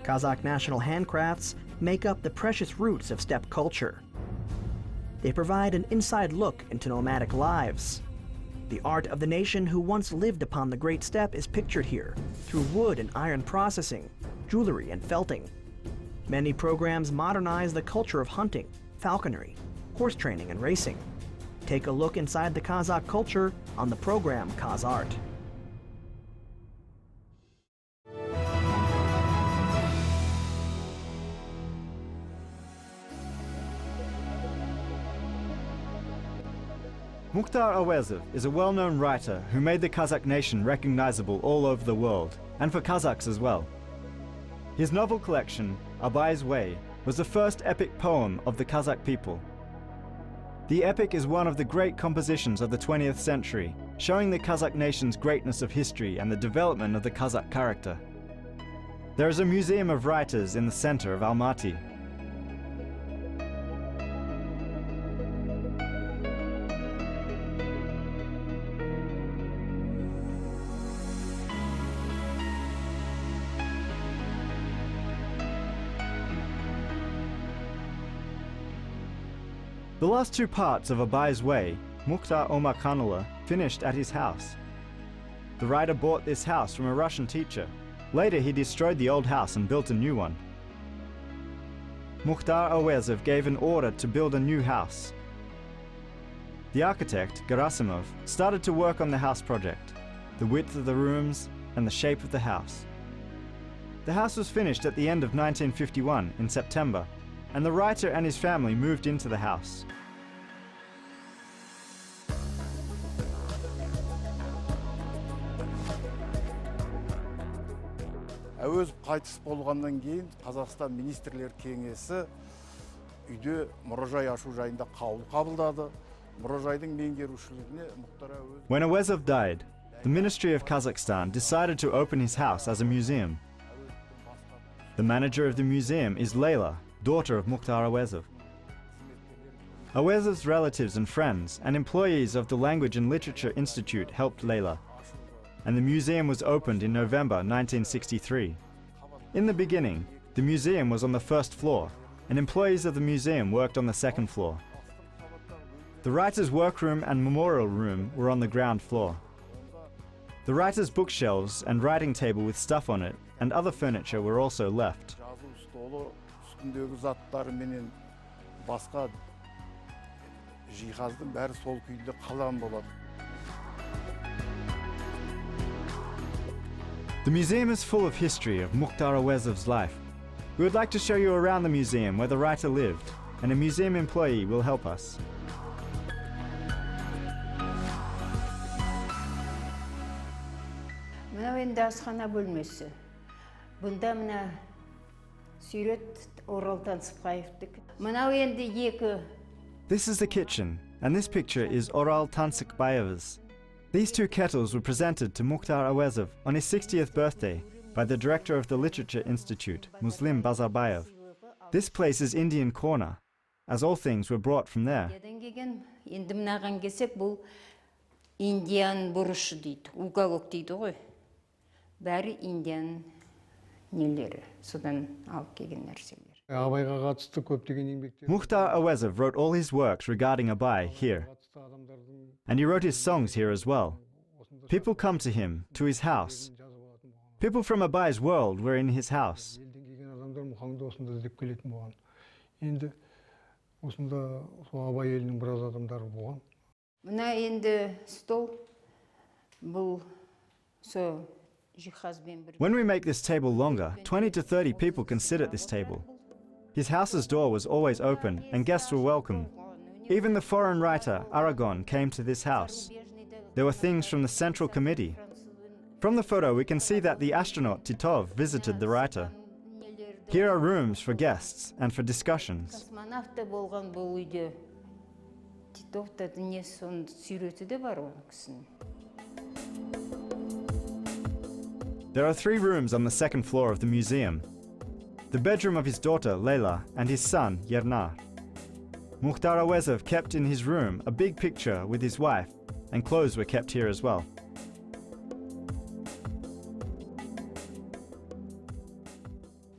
Kazakh national handcrafts make up the precious roots of steppe culture. They provide an inside look into nomadic lives. The art of the nation who once lived upon the Great Steppe is pictured here through wood and iron processing, jewelry and felting. Many programs modernize the culture of hunting, falconry, horse training and racing. Take a look inside the Kazakh culture on the program KazArt. Mukhtar Auezov is a well-known writer who made the Kazakh nation recognizable all over the world, and for Kazakhs as well. His novel collection, Abay's Way, was the first epic poem of the Kazakh people. The epic is one of the great compositions of the 20th century, showing the Kazakh nation's greatness of history and the development of the Kazakh character. There is a museum of writers in the center of Almaty. The last two parts of Abay's Way, Mukhtar Auezov finished at his house. The writer bought this house from a Russian teacher. Later he destroyed the old house and built a new one. Mukhtar Auezov gave an order to build a new house. The architect, Gerasimov, started to work on the house project, the width of the rooms and the shape of the house. The house was finished at the end of 1951 in September, and the writer and his family moved into the house. Auezov қайтыс болғаннан кейін Қазақстан министрлер кеңесі үйде мұражай ашу жайында қаулы қабылдады. Мұражайдың меңгерушілігіне Mukhtar Auezov. When Auezov died, the Ministry of Kazakhstan decided to open his house as a museum. The manager of the museum is Leyla, daughter of Mukhtar Auezov. Auezov's relatives and friends and employees of the Language and Literature Institute helped Leyla, and the museum was opened in November 1963. In the beginning, the museum was on the first floor, and employees of the museum worked on the second floor. The writer's workroom and memorial room were on the ground floor. The writer's bookshelves and writing table with stuff on it and other furniture were also left. Üstündегі заттары менен басқа жиһаздың бәрі сол күйінде қалған болады. The museum is full of history of Mukhtar Auezov's life. We would like to show you around the museum where the writer lived, and a museum employee will help us. Мына енді асхана бөлмесі. Бұнда мына Сүйрет Орал Тансықбаевтікі. Мынау енді екі. This is the kitchen, and this picture is Oral Tансықбаев's. These two kettles were presented to Mukhtar Auezov on his 60th birthday by the director of the Literature Institute, Muslim Bazarbayev. This place is Indian corner, as all things were brought from there. Енді мынаған келсек, бұл Индиян бұрышы дейді, уголок дейді ғой. Бәрі Индиян нелері, содан алып келген нәрселер. Mukhtar Auezov wrote all his works regarding Abay here, and he wrote his songs here as well. People come to him, to his house. People from Abay's world were in his house. Мына енді стол, бұл со жиһазбен бір. When we make this table longer, 20 to 30 people can sit at this table. His house's door was always open and guests were welcome. Even the foreign writer Aragon came to this house. There were things from the Central Committee. From the photo we can see that the astronaut Titov visited the writer. Here are rooms for guests and for discussions. Космонавт болған бұл үйде Титовта дүниесі соның сүйреті де бар ол кісінің. There are 3 rooms on the second floor of the museum. The bedroom of his daughter Leyla and his son Yernar. Mukhtar Auezov kept in his room a big picture with his wife, and clothes were kept here as well.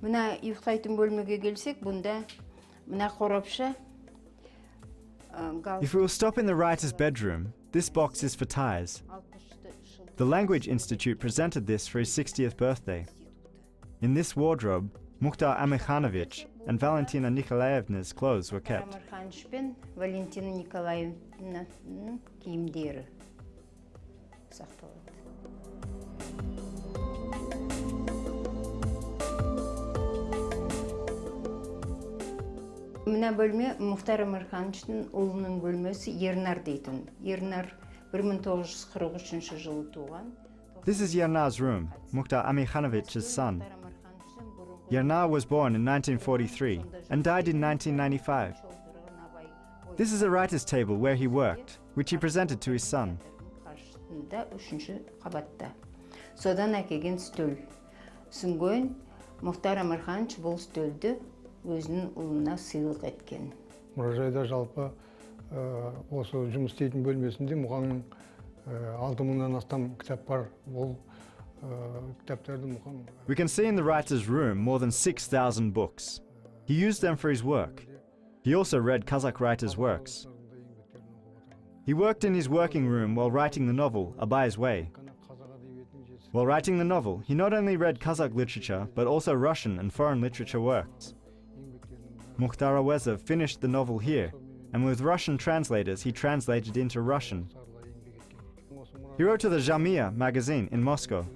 Мына ұйықтайтын бөлмеге келсек, бұнда мына қорапша If we will stop in the writer's bedroom, this box is for ties. The Language Institute presented this for his 60th birthday. In this wardrobe, Mukhtar Auezov and Valentina Nikolaevna's clothes were kept. Амарханович пен Валентина Николаевнаның киімдері сақталады. Мына бөлме Мұхтар Амархановичтың ұлының бөлмесі Ернар дейтін. Ернар 1943 жылы туған. This is Yernar's room, Mukhtar Auezovich's son. Yernar was born in 1943 and died in 1995. This is a writer's table where he worked, which he presented to his son. Үшінші қабатта. Содан әкелген стөл. Сүнгөн Мұхтар Амарханович бұл стөлді өзінің ұлына сыйлық еткен. Мұражайда жалпы осы жұмыс істейтін бөлмесінде мұғаңның 6000-нан астам кітап бар. Ол кітаптарды мұғаң. We can see in the writer's room more than 6,000 books. He used them for his work. He also read Kazakh writers' works. He worked in his working room while writing the novel Abai's Way. While writing the novel, he not only read Kazakh literature, but also Russian and foreign literature works. Mukhtar Auezov finished the novel here, and with Russian translators he translated into Russian. He wrote to the Jamia magazine in Moscow.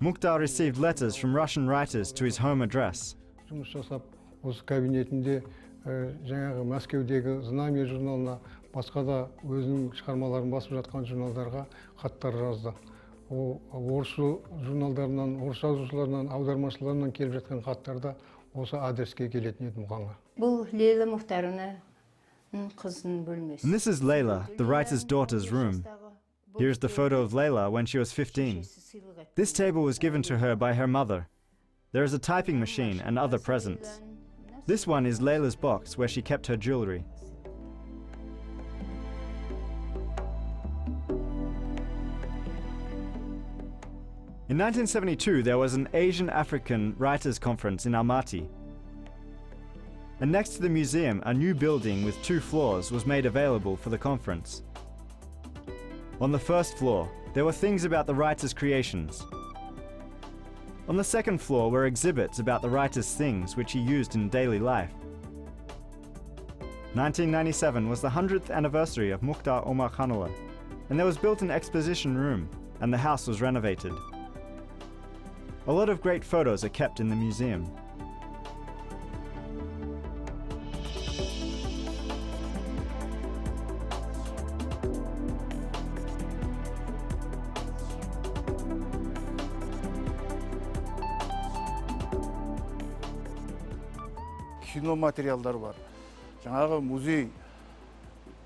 Mukhtar received letters from Russian writers to his home address. Жұмыс жасап, осы кабинетінде жаңағы Мәскеудегі Знамя журналына, басқа да өзінің шығармаларын басып жатқан журналдарға хаттар жазды. Орыс журналдарынан, орыс жазушыларынан, аудармашыларынан келіп жатқан хаттарда осы адреске келетін еді мұғаңға. Бұл Лейла Мұхтаровнаның қызының бөлмесі. And this is Layla, the writer's daughter's room. Here is the photo of Layla when she was 15. This table was given to her by her mother. There is a typing machine and other presents. This one is Layla's box where she kept her jewelry. In 1972, there was an Asian African Writers' Conference in Almaty. And next to the museum, a new building with 2 floors was made available for the conference. On the first floor, there were things about the writer's creations. On the second floor were exhibits about the writer's things which he used in daily life. 1997 was the 100th anniversary of Mukhtar Auezov, and there was built an exposition room, and the house was renovated. A lot of great photos are kept in the museum. Кино материалдар бар. Жаңағы музей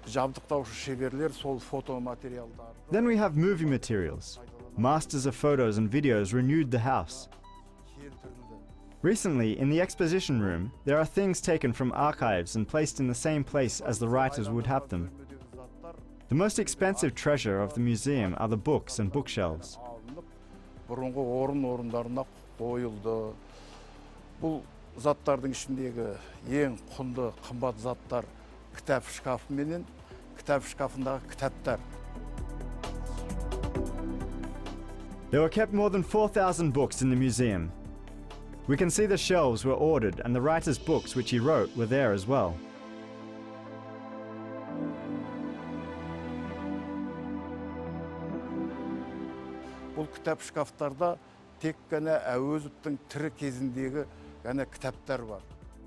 жабдықтаушы шеберлер сол фото материалдар. Then we have movie materials. Masters of photos and videos renewed the house. Recently, in the exposition room, there are things taken from archives and placed in the same place as the writers would have them. The most expensive treasure of the museum are the books and bookshelves. Бұрынғы орындарына қойылды. Бұл заттардың ішіндегі ең құнды, қымбат заттар кітап шкафы менен кітап шкафындағы кітаптар. There were kept more than 4,000 books in the museum. We can see the shelves were ordered and the writer's books which he wrote were there as well. Бұл кітап шкафтарда тек қана Әуезовтың тірі кезіндегі ғана кітаптар бар.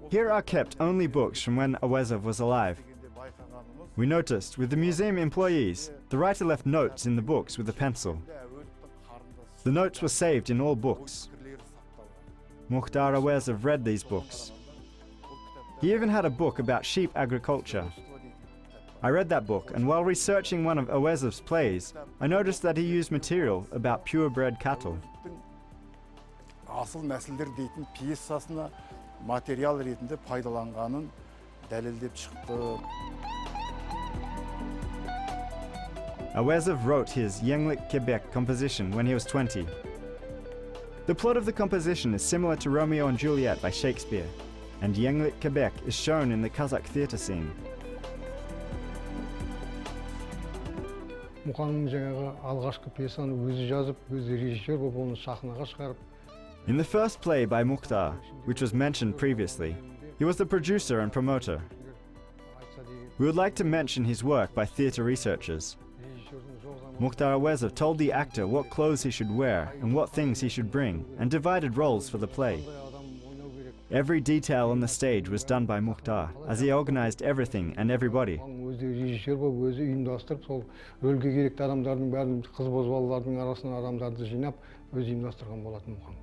Here are kept only books from when Auezov was alive. We noticed with the museum employees, the writer left notes in the books with a pencil. The notes were saved in all books. Mukhtar Auezov read these books. He even had a book about sheep agriculture. I read that book, and while researching one of Auezov's plays, I noticed that he used material about purebred cattle. Асыл нәсілдер дейтін пьесасына материал ретінде пайдаланғанын дәлелдеп шықты. Auezov wrote his Yenglik Quebec composition when he was 20. The plot of the composition is similar to Romeo and Juliet by Shakespeare, and Yenglik Quebec is shown in the Kazakh theatre scene. Мұқаңның жаңағы алғашқы пьесаны өзі жазып, өзі режиссер болып оны сахнаға шығарып. In the first play by Mukhtar, which was mentioned previously, he was the producer and promoter. We would like to mention his work by theatre researchers. Mukhtar Auezov told the actor what clothes he should wear and what things he should bring, and divided roles for the play. Every detail on the stage was done by Mukhtar, as he organized everything and everybody. Өзі режиссер болып, өзі ұйымдастырып, сол рөлге керекті адамдардың бәрін, қыз-бозбалалардың арасынан адамдарды жинап, өзі ұйымдастырған болатын Мұқан.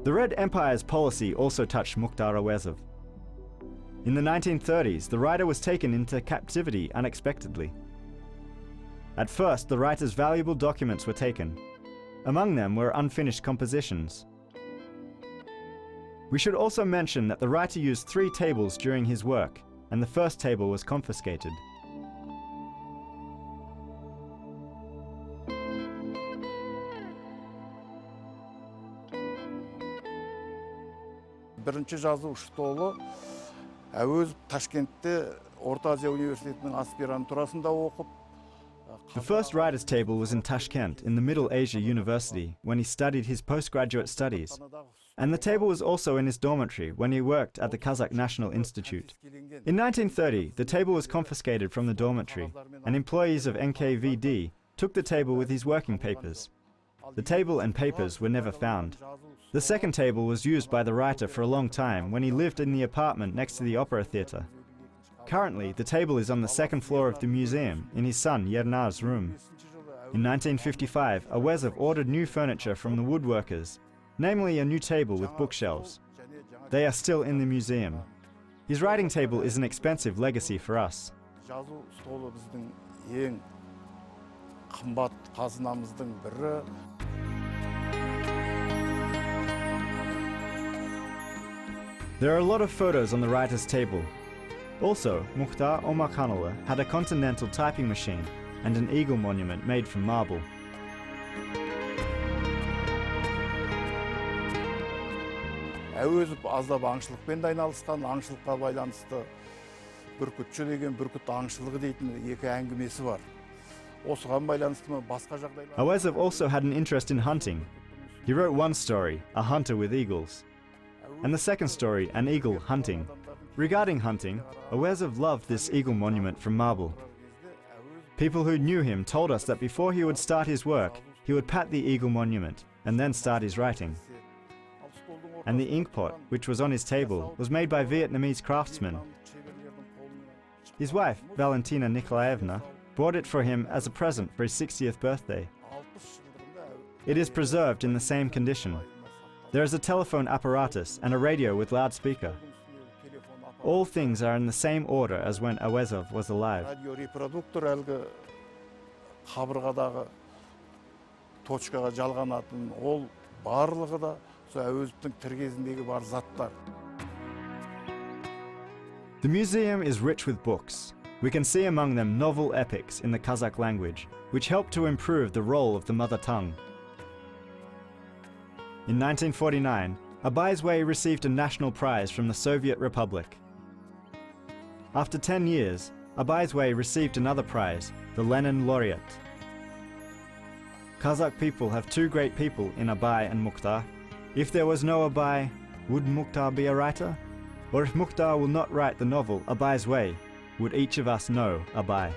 The Red Empire's policy also touched Mukhtar Auezov. In the 1930s, the writer was taken into captivity unexpectedly. At first, the writer's valuable documents were taken. Among them were unfinished compositions. We should also mention that the writer used 3 tables during his work, and the first table was confiscated. Бірінші жазу столы Auezov Ташкентте Орта Азия университетінің аспирантурасында оқып. The first writer's table was in Tashkent, in the Middle Asia University, when he studied his postgraduate studies. And the table was also in his dormitory when he worked at the Kazakh National Institute. In 1930, the table was confiscated from the dormitory, and employees of NKVD took the table with his working papers. The table and papers were never found. The second table was used by the writer for a long time when he lived in the apartment next to the opera theatre. Currently, the table is on the second floor of the museum, in his son Yernar's room. In 1955, Auezov ordered new furniture from the woodworkers, namely a new table with bookshelves. They are still in the museum. His writing table is an expensive legacy for us. Жазу столы біздің ең қымбат қазынамыздың бірі. There are a lot of photos on the writer's table. Also, Mukhtar Omarkhanoglu had a continental typing machine and an eagle monument made from marble. Auezov аздап аңшылықпен де айналысқан, аңшылыққа байланысты бүркітші деген бүркіт аңшылығы дейтін 2 әңгімесі бар. Осыған байланысты басқа жағдайлар. Auezov also had an interest in hunting. He wrote one story, A Hunter with Eagles, and the second story, An Eagle Hunting. Regarding hunting, Auezov loved this eagle monument from marble. People who knew him told us that before he would start his work, he would pat the eagle monument and then start his writing. And the inkpot, which was on his table, was made by Vietnamese craftsmen. His wife, Valentina Nikolaevna, bought it for him as a present for his 60th birthday. It is preserved in the same condition. There is a telephone apparatus and a radio with loudspeaker. All things are in the same order as when Auezov was alive. Радиорепродуктор әлгі қабырғадағы точкаға жалғанатын, ол барлығы да сол Auezovтың тірі кезіндегі бар заттар. The museum is rich with books. We can see among them novel epics in the Kazakh language, which help to improve the role of the mother tongue. In 1949, Auezov received a national prize from the Soviet Republic. After 10 years, Auezov received another prize, the Lenin Laureate. Kazakh people have 2 great people in Abay and Mukhtar. If there was no Abay, would Mukhtar be a writer? Or if Mukhtar will not write the novel Auezov, would each of us know Abay?